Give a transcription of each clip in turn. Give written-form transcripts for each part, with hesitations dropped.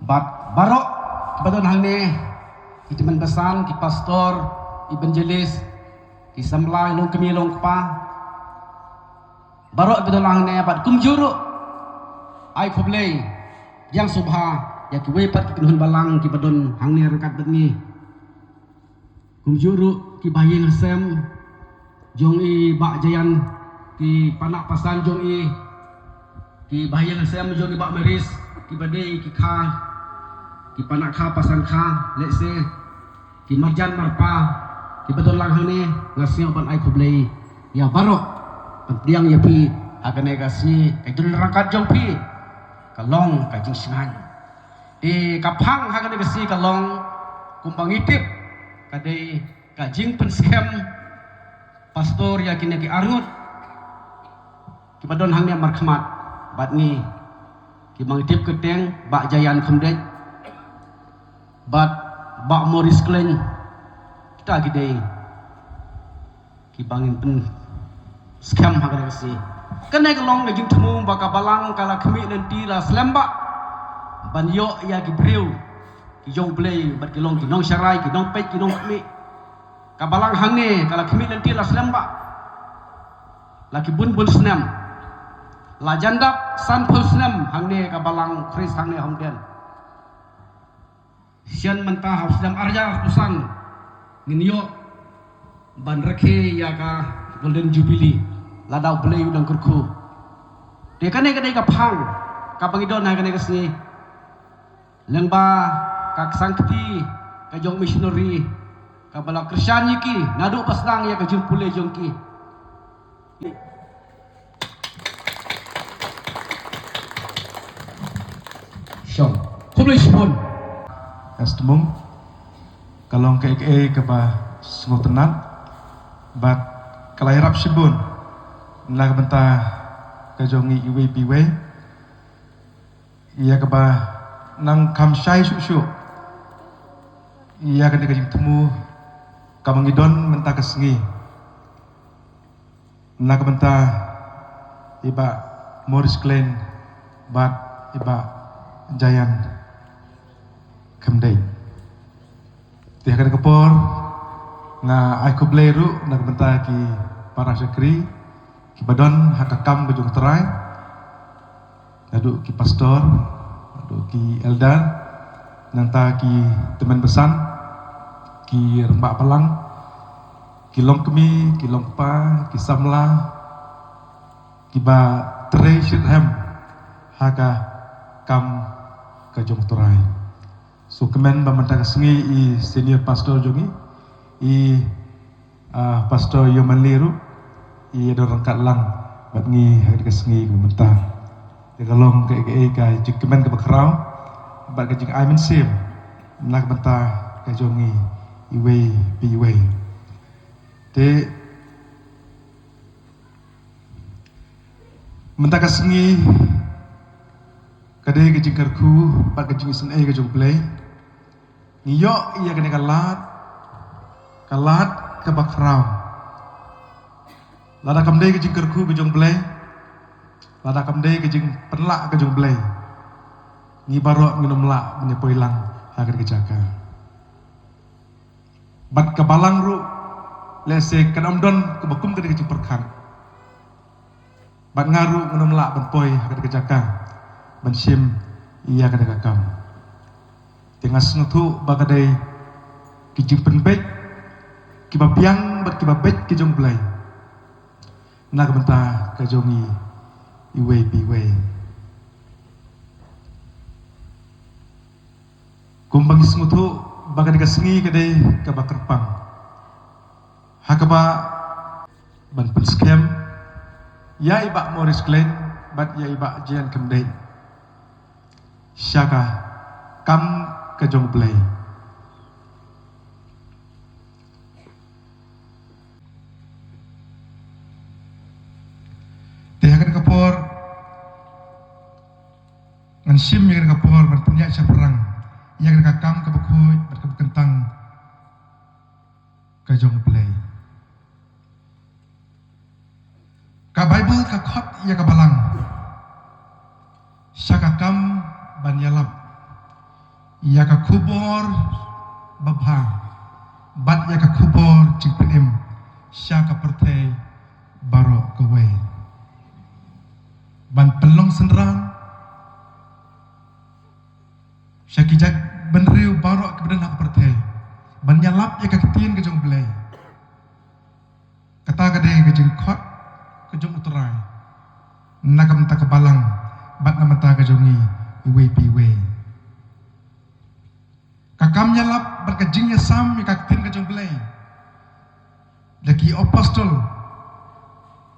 Bat barok kebetulan hang ni kita menbesan ki pastor evangelis ki samla long kemi long pa barok kebetulan hang ni bat kumjuru ai khoblei yang subha ya ki wepat ki hun balang ki badon hang ni rangkat betni kumjuru ki bayeng sem jong i bak jayan ki panak pasan jong i ki bayeng sem jong i bak meris ki badei ki kha ki panak kha pasan kha let's say ki marjan marpa ki betul lang hang ni ngasih ban ai khoblei ya barok penting ya pi akan negasi kai jun rangkat jong pi kalong kai jing singan di kapang akan negasi kalong kumbang itip kadai ka jing pen scam pastor ya kini ki arngut ki badon hang ni markhamat bat ni ki mangitip keteng bak jayan khomdej bat bak Morris Klein kita gidei ki bangin pen scam hang negasi kena kelong ngajing temu baka balang kala kemi nanti la selamba ban yo ya ki breu ki jong play bat ki long ki nong syarai ki nong pek ki nong kemi ka balang hang ni kala kemi nanti la selamba la ki bun snam la jandap san pul snam hang ni ka balang kris hang ni hongden sian mentah haus dam arja pusan ngin yo ban rekhe ya ka golden jubilee ladau belai udang kurku dia kan kadai ka phang ka pangidon ha kan kasni lengba ka sangkti ka jong missionary ka bala Kristian yiki ngadu pasang ya ka jung pule jongki syong kublai spon Astemung kalong ke ba sengotenat bat kalairap sibun nak bentah kejongi iwe biwe ia keba nang kam syai susu ia kena kejing temu kamangidon mentah kesengi nak bentah iba Morris Klein bat iba Jayan Kemdei dia akan kepor nga ai kubleru nak bentah ki para sekri ki badon hakakam bejung terai adu ki pastor adu ki elder nanta ki teman besan ki rembak palang ki long kemi ki long pa ki samla ki ba tre shitham haka kam ka jung terai so kemen ba mantaka sengi i senior pastor jongi i pastor Yomanliru i ada rangkat lang bat ngi hari kesengi mentah de kalong ke jikemen ke bakrau bat ke jing aimen sim nak mentah ke jongi iwe biwe de mentah kesengi kade ke jing karku bat ke jing sen ke jong play ngiyo iya kene kalat ke bakrau lada kamdei ke jing kerku ke jong blai lada kamdei ke jing penlak ke jong blai ngi barok nginum lak menyepoi lang agar ke jaga bat ke balang ru lese ke namdon ke bakum ke jing perkan bat ngaru nginum lak benpoi agar ke jaga bensim iya ke kakam tengah senutu bagadai ke jing penbek kiba piang bat kiba bet ke jong blai nak bentah ke jongi iwe biwe kumbang semutu baga dika sengi kadai ke bakerpang hakaba ban pen scam ya iba Morris Klein bat ya iba Jayan Kemdei syaka kam ke jong blai kapor ngan sim yang kapor bertanya siapa perang yang kakam ke bekoi berkentang ke jong play ka Bible ka khot ya ka balang syakakam banyalap ya ka kubor babha bat ya ka kubor jing penim sya ka pertei baro kowe ban pelong senrang sya kijak benriu baro ke bedan hak pertei ban nyalap ya ka ketien ke jong belai kata gade ke jing khot ke jong uterai nakam ta kebalang bat namata ke jongi iwe piwe kakam nyalap berkejingnya sam kaktin ke jong belai lagi apostol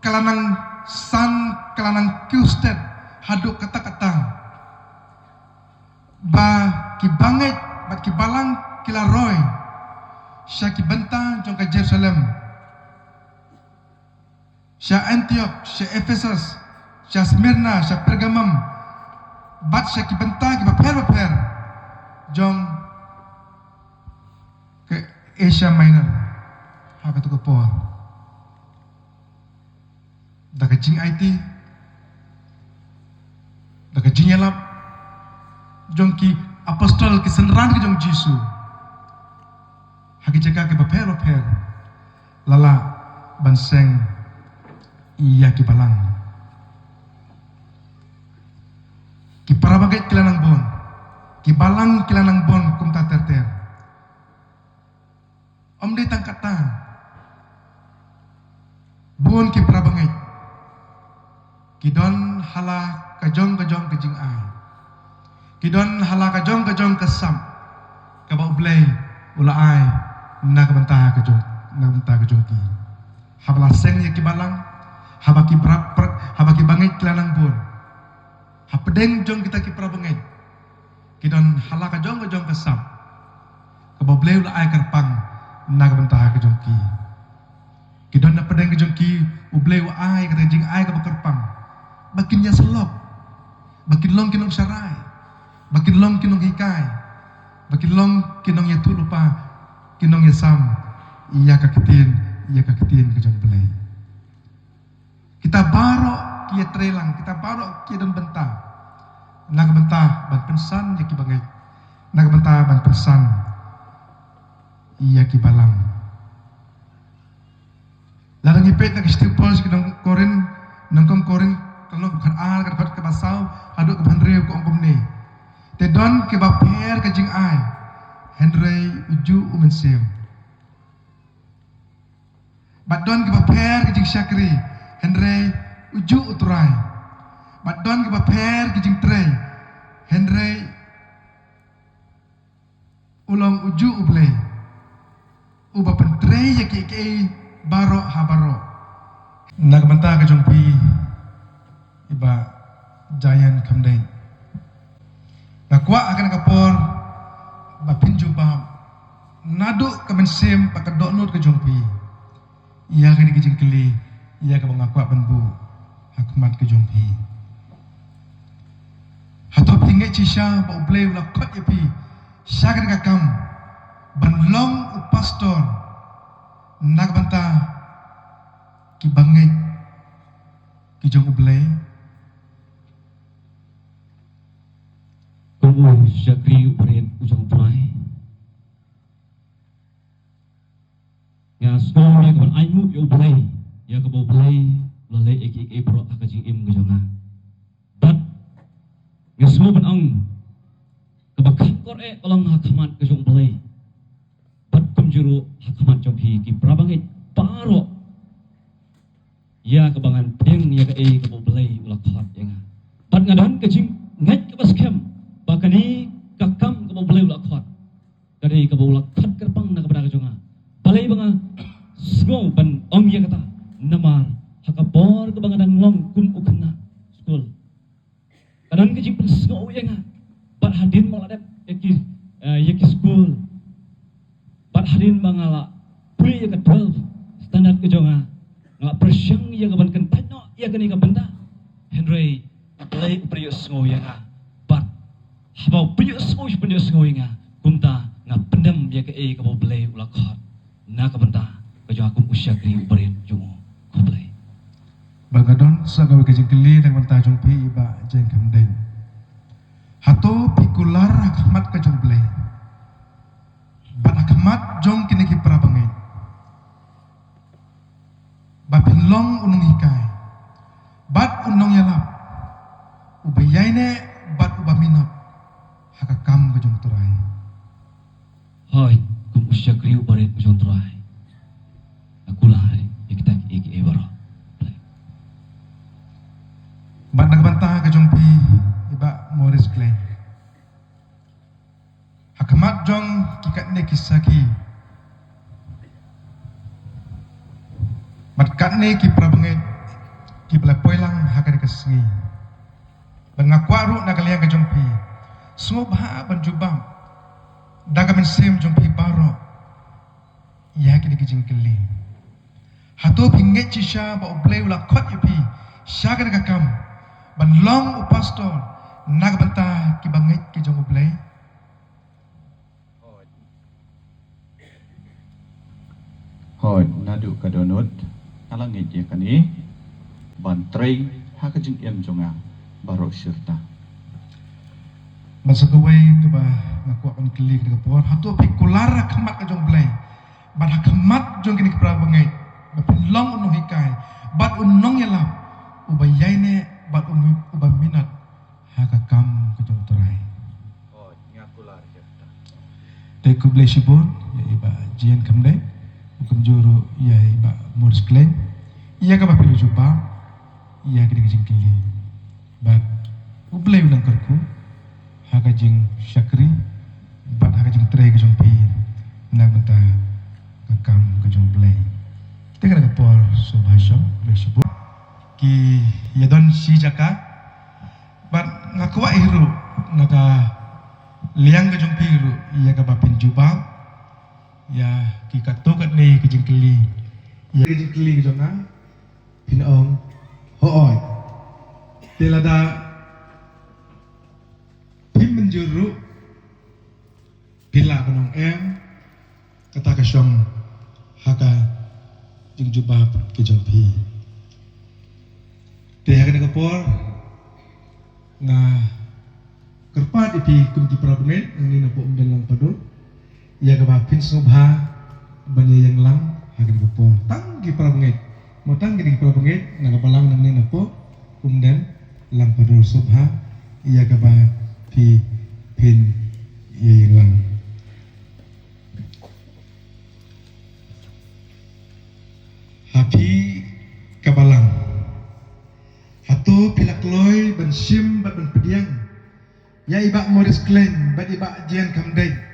kalanang san kalanang kiustet haduk kata-kata ba ki banget ba ki balang kila roy sya ki bentang jong ke Jerusalem sya Antioch sya Ephesus sya Smyrna sya Pergamum bat sya ki bentang ki baper jong ke Asia Minor haka tu kepo da kecing IT da kecing yalap jong ki apostol ki senran ki jong Jisu haki jaga ke baper lala banseng iya ki balang ki parabaget kilanang bon ki balang kilanang bon kum ta ter om de tangkata bon ki parabaget ki don hala kajong kejing ai ki don hala kajong kesam ka ba ublay ula ai na ka bantah kejong ki habla seng ya ki balang habaki habaki bangit kilanang bon hapedeng jong kita ki parabaget ki don hala kajong kesam ka ba ublay ula ai karpang na ka bantah kejong ki don na pedeng kejong ki ublay wa ai ka jing ai ka ba karpang bakin nya selop bakin long kinong sarai bakin long kinong hikai bakin long kinong ya tu lupa kinong ya sam iya ka ketien ke jong belai kita baro kia trelang kita baro kia dan bentah nak bentah ban pensan ya ki bangai nak bentah ban pensan iya ki balang larang ipet nak istipol kinong korin nangkom korin kalau bukan al kan ke basau haduk ke bandreu ko ongkom ni te don ke baper ke jing ai Henry uju umensem badon ke baper ke jing syakri Henry uju uturai badon ke baper ke jing trei Henry ulong uju ublei uba pentrei ya ke baro habaro nak bantah ke jongpi iba Jayan Kamdeng ngakwa akan kapor bapin jubam naduk ke mensim pakai doknut ke jongpi ia akan dikijing keli ia akan mengakwa benbu hakumat ke jongpi hatop tinggi cisha ba ublay ula kot yapi syakan kakam banlong upastor nak bantah ki bangit ki jong ublay Kumu syakri ubarin ujang prai ya sekolah ya kawan aimu ya ublay ya kabau ublay lalai eki pro akajing im gejonga bat ya semua benang kabakak kor kolang hakaman kejong ublay bat kumjuru hakaman jompi ki prabangit paro ya kebangan peng ya ke kabau ublay ulakhat ya nga bat ngadan kejing ngat kabaskem bakani kakam kabau ublay ulakhat kadai kabau ulakhat kerpang na kabada kejonga balai banga sgo ban ong ya kata namar hakabor ke bangadang long kum ukna school kadang ke jipun sgo ya nga bat hadin maladap yaki school bat hadin mangala pui ya ke 12 standard ke jonga ngala persyang ya ke ban kentat no ya ke ni ke benda Henry play priyo sgo ya nga bat habau priyo sgo ya nga kumta nga pendam ya ke kabau play ulakhat na kabanta kajo akum usyakri ubarin jungo koplay bagadon sa gawe kejing keli dengan tajung pi iba jeng kamdeng hato pikular hakmat ka jong blay. Bat hakmat jong kini ki prabangai. Bapin long unong hikay. Bat unong yalap. Ubayay ne bat ubaminot. Hakakam ka jong turay. Hoy, kum usya kriu barit mo try. Aku lari, ikitak iki ebaro. Bat nagbanta ka jong pi iba Morris Glenn. Hakmat jong kikat ne kisaki. Bat kat ne ki prabangai ki bela poilang hakari kasengi. Bangakwaru nagaliang ka jong pi. Sumubha ban jubam. Dagamin sim jong pi baro. Iya kini kijing keli. Hatu pinget cisha ba oblay ula kot ipi. Syagar kakam. Ban long upastor. Nagbanta ki bangit ki jong oblay. Hoi nadu kadonot alangit ya kani bantray hakajing em jonga baro syurta. Masagaway ka ba nakuha ko ni keli ka kapor. Hatu pikulara kamat ka jong oblay. Ban hakamat jong kini kaprabangay. Bapilong unong hikay. Bat unong yalap. Ubayay ne bat ubaminat. Hakakam ka jong turay. Hoi ngakular syurta. Tay kublay sibon. Ya iba jian kamday. Hukum juru ya iba Morris Glenn. Iya ka bapilu jubam. Iya kini kijing keli. Bat ublay unang karku. Hakajing syakri. Bat hakajing tray ka jong pi. Nagbanta kakam ka jong blay. Kita kena kapor subhasyo blay sibon. Ki yadon si jaka. Bat ngakuwa iru. Naga liang ka jong pi iru. Iya ka bapin jubam. Ya ki katukat ni kijing keli. Ya kijing keli ka jong na. Pinaong hooy. Tilada pim menjuru bila kanong em kata kasyong haka jing jubab ki jong pi. Tiha ka kapor nga kerpat iti kumti prabunget ang ninapo umdalang padol. Ia kabapin subha bani yang lang hakin kapor. Tanggi prabunget. Mo tanggi di prabunget nagapalang nang ninapo umdan lang padol subha. Ia kabapi pin ia yang lang. Hapi kabalang. Hatu pilakloy ban sim bat ban pediang. Ya iba Morris Glenn bat iba jian kamday.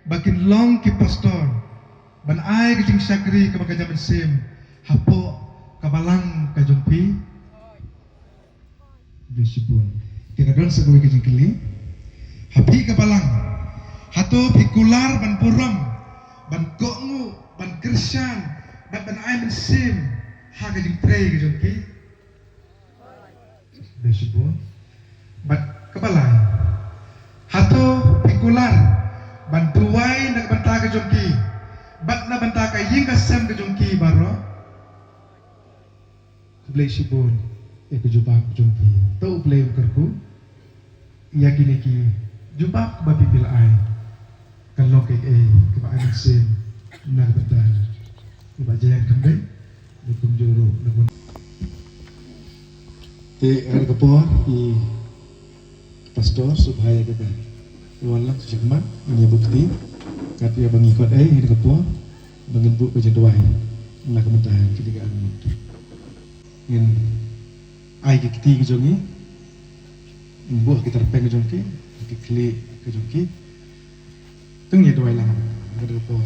Bakin long ki pastor. Ban ay kajing syakri ka bagaja ban sim. Hapo kabalang ka jongpi. Besipun. Kita don segoi kajing keli. Hapi kabalang. Hatu pikular ban puram. Ban kongu ban Krisyan. Ban ay ban sim. Ha kajing tray ka jongpi. Besipun. Bat kabalang. Hatu pikular. Bantuai nak bantah ke jongki. Bat na bantah ka ying kasem ke jongki baro. Kublay sibon. Ke jubab jongki. Tau ublay ukarku. Iya kini ki. Jubab babi pila ay. Kalau ke kebaan sem. Nak bantah. Iba jayan kamday. Dukum juru. Te ada kapor. I pastor subhaya kita. Walang sejakman punya bukti kata dia mengikut hidup ketua mengebuk kejenduai nak kementahan ketiga anut ingin ai kiti kejongi buah kita repeng kejongi kekli kejongi tengnya doai lang ada ketua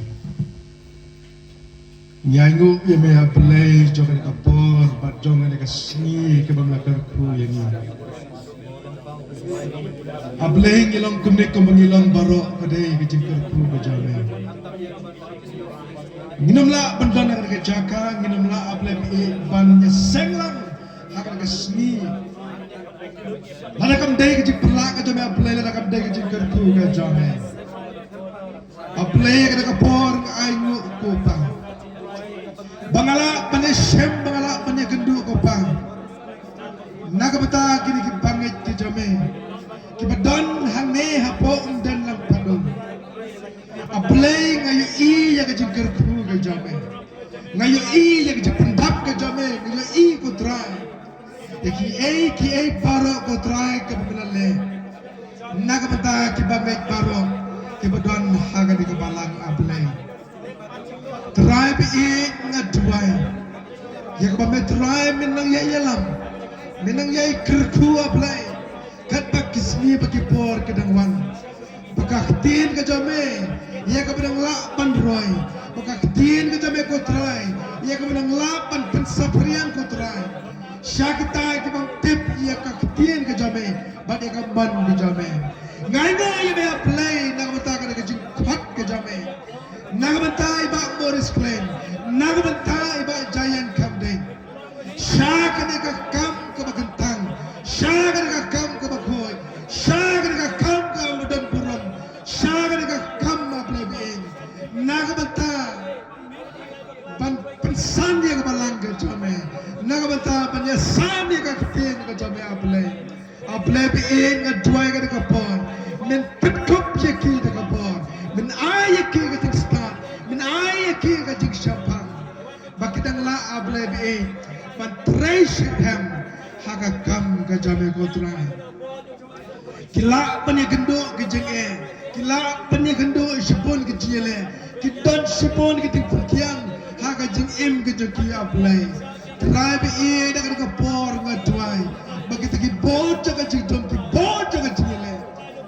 nyangu ya meha play jokan kapor bat jongan kasni ke banglakarku yang ini Ableh ngilong kunik ko mangilong baro kadai kejingkar ku bajame. Nginamla bandan akan kejaka, nginamla ableh ban nyesenglang akan kesni. Lada kam dai kejing pelak kejame ableh lada kam dai kejingkar ku kejame. Ableh kada kapor ayu kupang. Bangala panesem bangala panyagendu kupang. Nagabata kini kipangit kejame. Kibadon hane hapo dan lang padong. Ablay ngayo iya ka jigerku ka jame. Ngayo iya ka jipendap ka jame, ngayo iya ko try. Ki ay baro ko try ka pamilale. Nagamata ki bamek baro ki badon haga di kabalang ablay. Try bi ngadway. Ya ka bamek try minang yayalam. Minang yay kerku ablay. Kat bakisni bagi por kedangwan. Bakaktin ka jame. Ya ka badang lapan roy. Bakaktin ka jame ko try. Ya ka badang lapan pensaprian ko try. Syakita ki bang tip ya kaktin ka jame. Bad ya ka ban di jame. Ngai no ya be play nagamata ka ka jing khat ka jame. Nagamata iba Morris Klein. Nagamata iba Giant Camden. Syaka ni ka kam ka bagantang. Syaka ni ka kam ka bagoy. Syaka ni ka kam ka madan puram. Syaka ni ka kam ma play being. Nagamata pensan dia ke balang ke jame. Nagamata penyasan dia ke ketin ke jame ablay. Ablay being ngadway ke dekapon. Men petup ye ki dekapon. Men ay ki ke ting start. Men ay ki ke ting syapang. Bakidang la ablay being. Pan treasure him. Haga kam ke jame kotrai. Kila penyegendo ke jenge. Kila penyegendo sipon ke jele. Kidon sipon ke ting perkiang. Haga jing im ke joki ablay. Try be da ka por ngadway. Bagi tagi bojo ka jing dom ki bojo ka jile.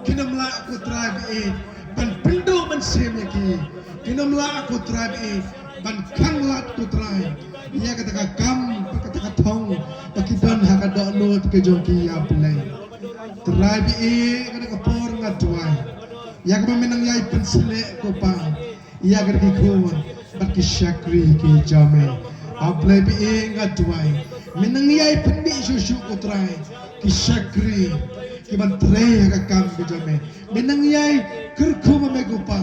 Kinamla aku try be ban pindo man sem ki. Kinamla aku try be ban kanglat ku try. Ia kata ka kam kata ka thong bagi don haga do not ke joki ablay. Try be kada ka por ngadway. Ia ka menang yai pensele ko pa. Ia kada ki ko bagi syakri ki jame. Ablay bi ngadway. Menangyay pendi susu ko try. Ki syakri ki bantre ka kam ki jame. Menangyay kerku mamegupa.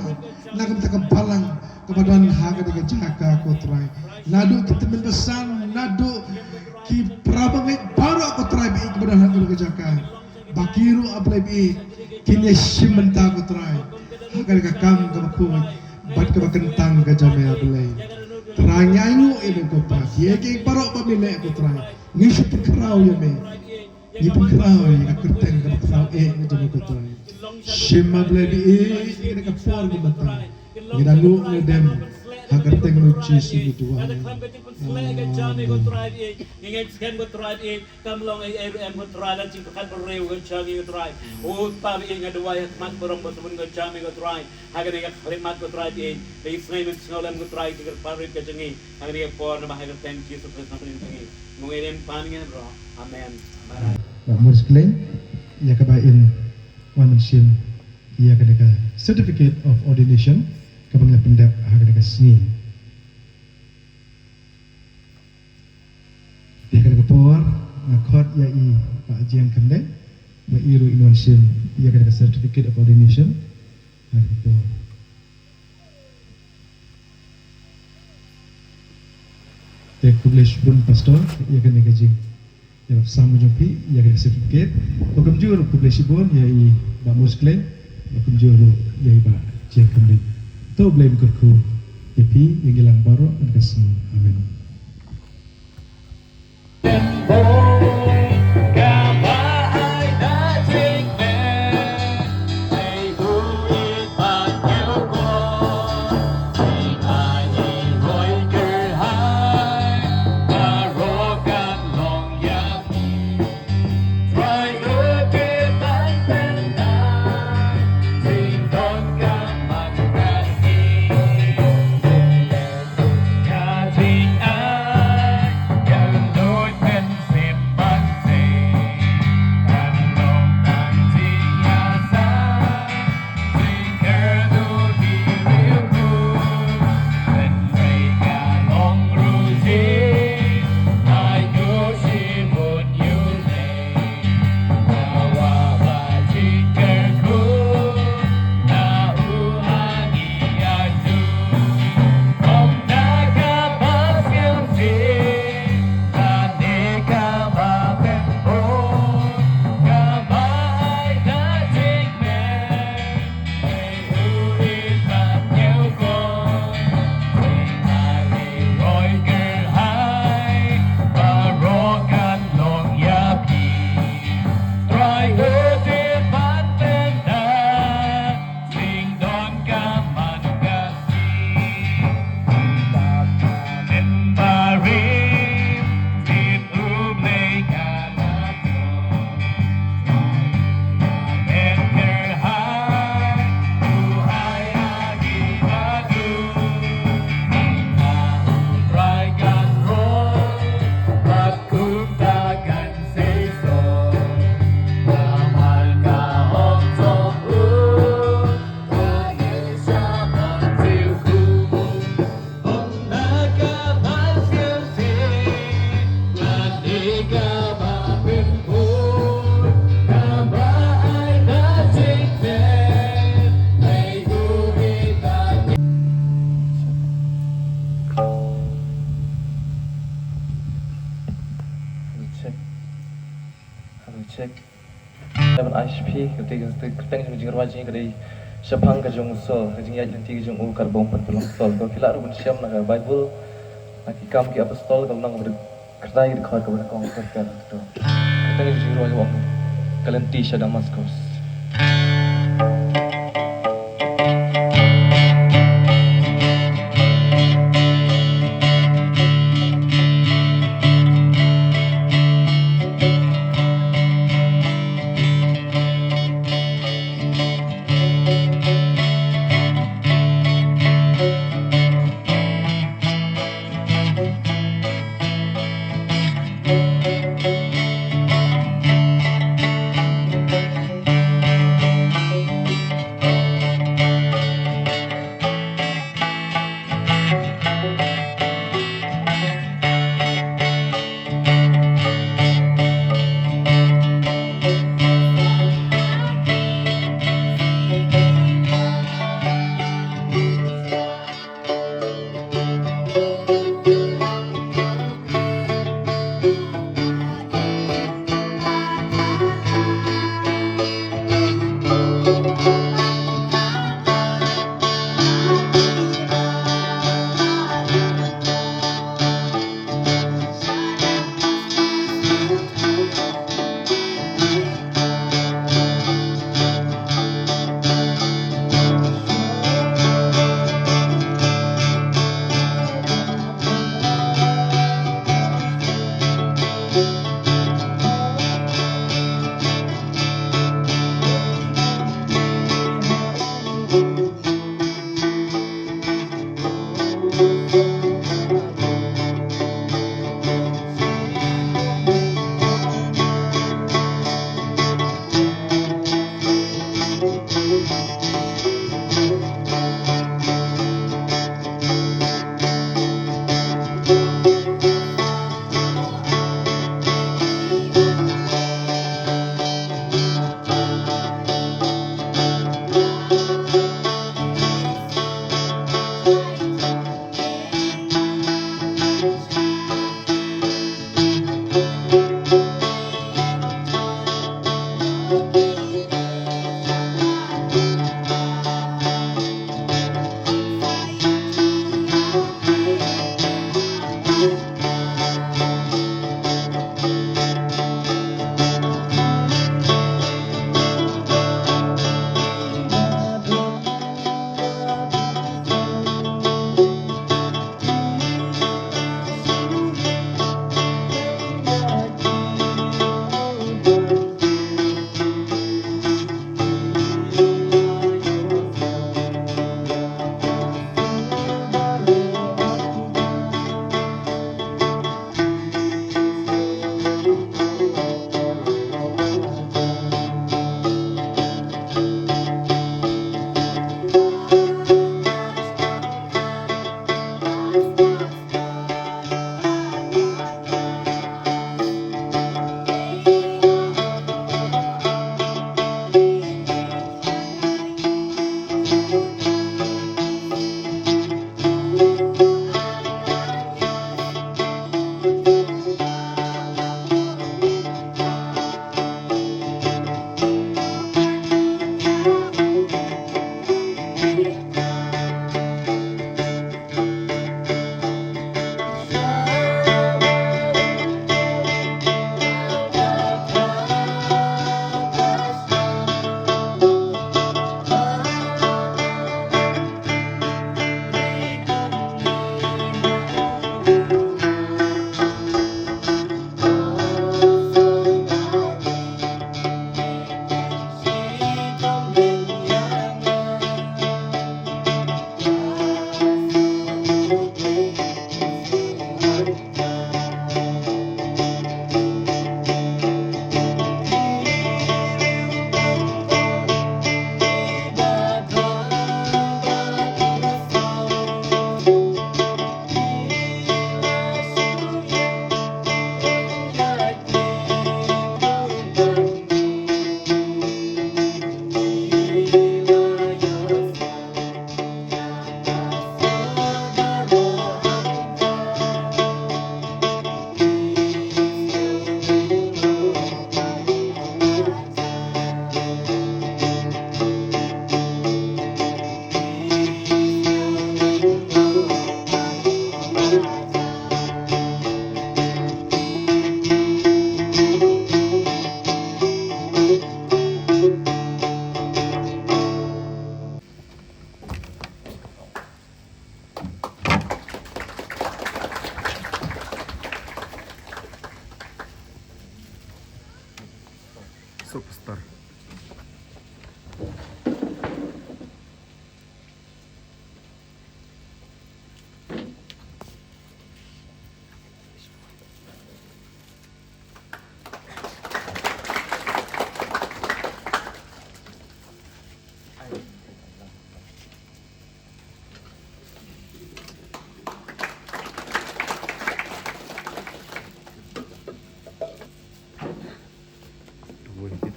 Nagam ta kampalang kepadaan haga de jaga ko try. Nadu kita menbesan nadu ki prabangai baru ko try bi kepadaan haga de jaga. Bakiru ablay bi kini simenta ko try. Haga de kam ka makuy. Bat ka bakentang ka jame ablay. Teranyanyu ini ko pa. Ye ke parok pamilek ko try. Ngisu pekrau ya me. Ni pekrau ya kerteng ka pekrau ni jame ko try. Shema blebi ini ka por ko batang. Ni dalu ni dem. Hagar teng no chisu ni dua. Ada klam kecil pun selai ke jame ko try ingin scan ko try kamlong AM ko try dan cik kan bereu ko jame ko try. Oh tabi ingat dua ya mat berong ko sebun ko jame ko try. Hagar ni ka khrimat ko try di snai men snolan ko try ke parit ke jengi. Hagar ni por na hagar thank you so much na jengi. Mungkin paningan bro. Amen. Morris Klein ia kabain wanamsim ia kadaka certificate of ordination kapangnya pendap kadaka seni ia kadaka por ngakot ia i Pak Jian Kandeng ba iru inwansim ia kadaka certificate of ordination kadaka por Tek publish pun pastor ia kadaka jing yang sama jumpi ia kadaka certificate Hukum juru publish pun ia i Pak Morris Klein hukum juru ia i Pak Jian Kandeng Tuh boleh berku, tapi yang hilang baru dan kasih. Amin. ICP ketika keteng jing rwajing kadai sepang ka jong sol ka jing ya jenti jong u karbong pat pelong sol ko kila rubun siam na ka Bible aki kam ki apostol kal nang ber kertai di khar ka ber kong ka to keteng jing rwajing wong kalenti sa Damaskus.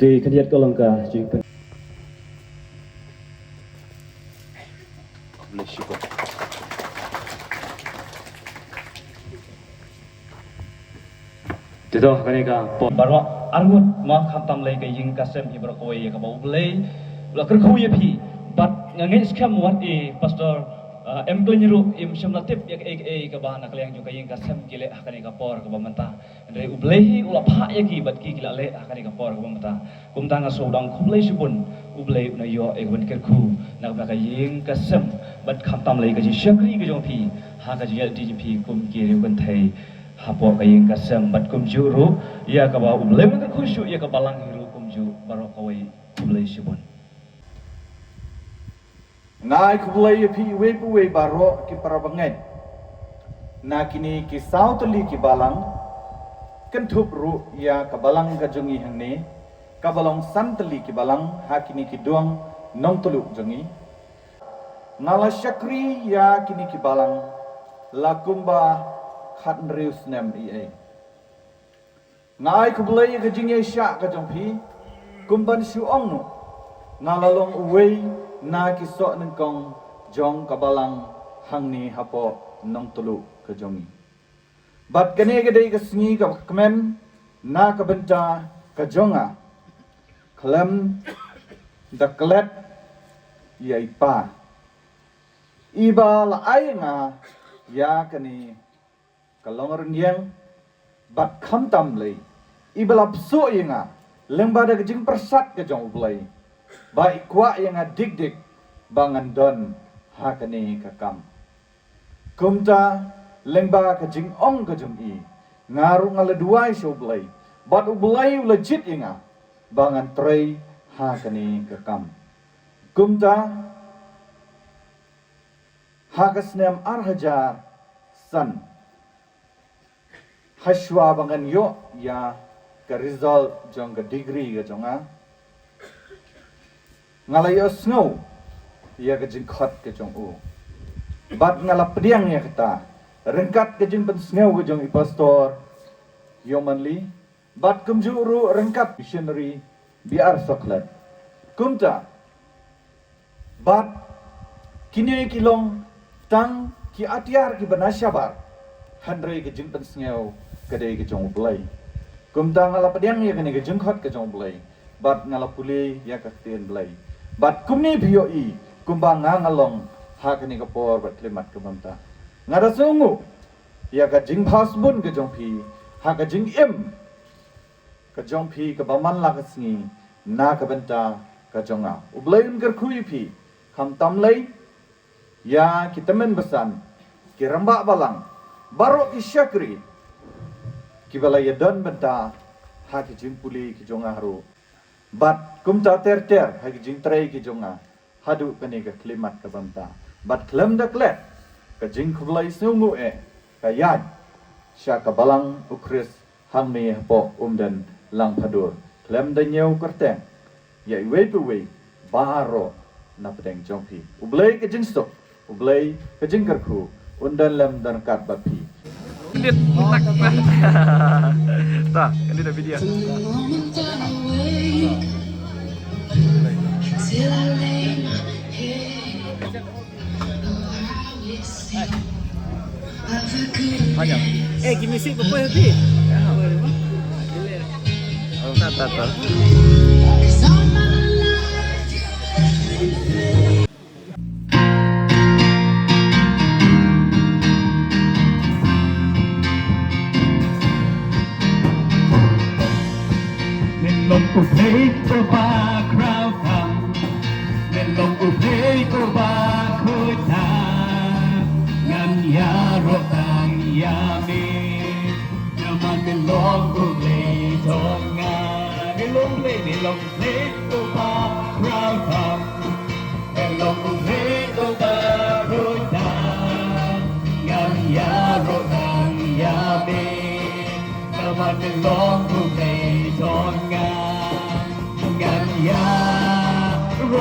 Di kandidat kolongka jika Dito kanika po barwa armut ma khatam lay kay jing kasem ibra ko ye ka bau blay la ker khu ye phi bat ngangin skam wat e pastor em klinyeru im shamlatip yak e ka ba nak leng ju kay jing kasem kile kanika por ka bamanta ndai ublay ula pha ye ki bat ki kila le kanika por ka bamanta kum tanga so dang khu blay subun ublay na yo e gon ker khu nak ba kay jing kasem bat khatam lay ka ji shakri ka jong phi ha ka ji di phi kum ki re gon thai hapo kayeng kasem bat kumju ru ya ka ba ublay man khusyu ya ka balang hiru kumju baro kawai ublay sibon Ngai kubulay pi we baro ki parabangai. Na kini ki sautali ki balang kentup ru ya ka balang ka jungi hangni ka balong santali ki balang hakini ki duang nong tuluk jungi. Nala syakri ya kini ki balang lakumba khat rius nem ie. Ngai kubulay ka jingi sya ka jongpi kumban syu ong nalalong uwei na kisok nengkong jong kabalang hangni hapo nong tulu ke jongi. Bat kene gede ke sengi ke kemen na ke benta ke jonga. Klem da klet ya ipa. Iba la ai nga ya kene kalong renyeng bat kham tam lei. Iba la psu nga lengba da ke jing persat ke jong ulai. Baik kuat yang adik-dik bangan don hakani kakam. Kumta lengba kajing ong kajung i ngaru ngaleduai shoblay. Bat ublay legit inga bangan trei hakani kakam. Kumta hakasnem arhajar san hashwa bangan yo ya ke result jong ke degree ke jonga. Ngalai snow ya ke jingkot ke jong u bat ngala pediang ya kata rengkat ke jing pen snow ke jong i pastor yomanli bat kumjuru rengkat missionary biar soklat kumta bat kini kilong tang ki atiar ki banasyabar handre ke jing pen snow ke dei ke jong blai kumta ngala pediang ya ke jingkot ke jong blai bat ngala puli ya ke tien blai bat kumni bioi kumbang ngalong hakani kapor bat klimat kumamta ngada sungu ya ka jing phasbun ke jongpi ha ka jing im ka jongpi ka baman la ka sngi na ka benta ka jonga ublain ger khui pi kham tamlai ya kitamen besan ki ramba balang baro ki syakri ki balaya don benta ha ki jing puli ki jonga haru bat kumta ter hagi jing trai ki jonga hadu kani ka klimat ka banta bat klem da klet ka jing khublai sungu e ka yad sya ka balang ukris hamni hapo umdan lang padur klem da nyeu kerteng ya iwe puwe baro na pedeng jongpi ublai ka jing stok ublai ka jing kerku undan lem dan kat bapi Tak, ini udah video. Till I lay my head Panjang. Give me music apa tadi? Oh, tak. 'cause all my life you Nilong upay ko ba crowd kam Nilong upay ko ba kuta Ngan yaro ang yami Naman nilong upay tonga Nilong play ko ba crowd kam Nilong upay ko ba kuta Ngan yaro ang yami Naman nilong upay tonga Ngan yaro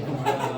Thank you.